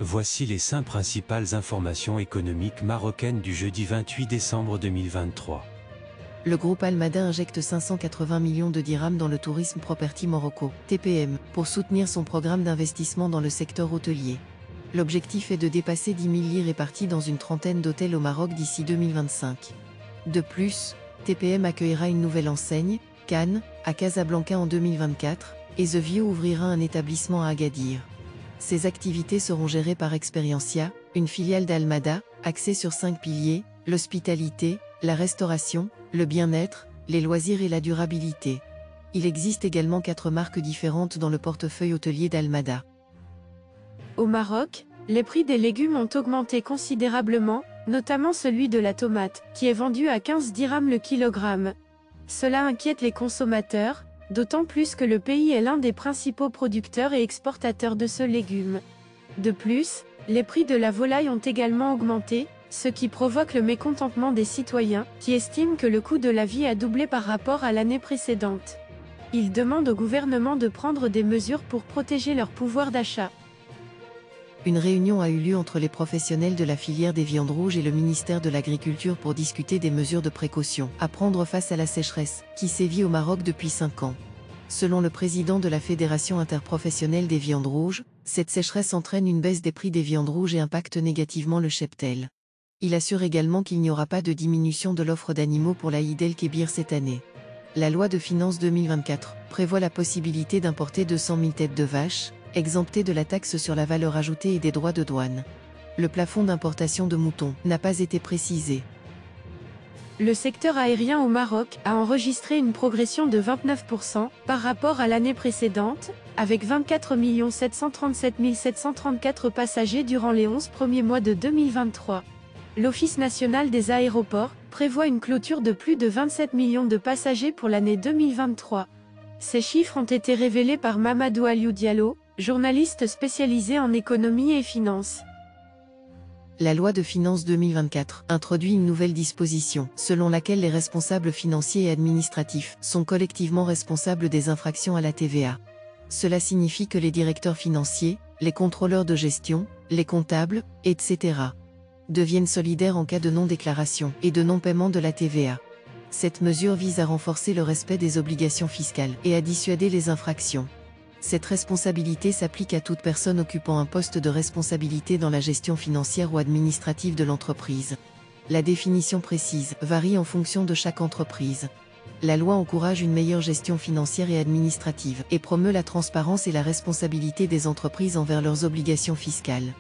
Voici les 5 principales informations économiques marocaines du jeudi 28 décembre 2023. Le groupe Almada injecte 580 millions de dirhams dans le Tourism Property Morocco, TPM, pour soutenir son programme d'investissement dans le secteur hôtelier. L'objectif est de dépasser 10 000 lits répartis dans une trentaine d'hôtels au Maroc d'ici 2025. De plus, TPM accueillera une nouvelle enseigne, Cannes, à Casablanca en 2024, et The View ouvrira un établissement à Agadir. Ces activités seront gérées par Experiencia, une filiale d'Almada, axée sur 5 piliers, l'hospitalité, la restauration, le bien-être, les loisirs et la durabilité. Il existe également 4 marques différentes dans le portefeuille hôtelier d'Almada. Au Maroc, les prix des légumes ont augmenté considérablement, notamment celui de la tomate, qui est vendu à 15 dirhams le kilogramme. Cela inquiète les consommateurs, d'autant plus que le pays est l'un des principaux producteurs et exportateurs de ce légume. De plus, les prix de la volaille ont également augmenté, ce qui provoque le mécontentement des citoyens, qui estiment que le coût de la vie a doublé par rapport à l'année précédente. Ils demandent au gouvernement de prendre des mesures pour protéger leur pouvoir d'achat. Une réunion a eu lieu entre les professionnels de la filière des viandes rouges et le ministère de l'Agriculture pour discuter des mesures de précaution à prendre face à la sécheresse, qui sévit au Maroc depuis 5 ans. Selon le président de la Fédération interprofessionnelle des viandes rouges, cette sécheresse entraîne une baisse des prix des viandes rouges et impacte négativement le cheptel. Il assure également qu'il n'y aura pas de diminution de l'offre d'animaux pour l'Aïd el-Kébir cette année. La loi de finances 2024 prévoit la possibilité d'importer 200 000 têtes de vaches, exemptées de la taxe sur la valeur ajoutée et des droits de douane. Le plafond d'importation de moutons n'a pas été précisé. Le secteur aérien au Maroc a enregistré une progression de 29% par rapport à l'année précédente, avec 24 737 734 passagers durant les 11 premiers mois de 2023. L'Office national des aéroports prévoit une clôture de plus de 27 millions de passagers pour l'année 2023. Ces chiffres ont été révélés par Mamadou Aliou Diallo, journaliste spécialisé en économie et finance. La loi de finances 2024 introduit une nouvelle disposition, selon laquelle les responsables financiers et administratifs sont collectivement responsables des infractions à la TVA. Cela signifie que les directeurs financiers, les contrôleurs de gestion, les comptables, etc. deviennent solidaires en cas de non-déclaration et de non-paiement de la TVA. Cette mesure vise à renforcer le respect des obligations fiscales et à dissuader les infractions. Cette responsabilité s'applique à toute personne occupant un poste de responsabilité dans la gestion financière ou administrative de l'entreprise. La définition précise varie en fonction de chaque entreprise. La loi encourage une meilleure gestion financière et administrative et promeut la transparence et la responsabilité des entreprises envers leurs obligations fiscales.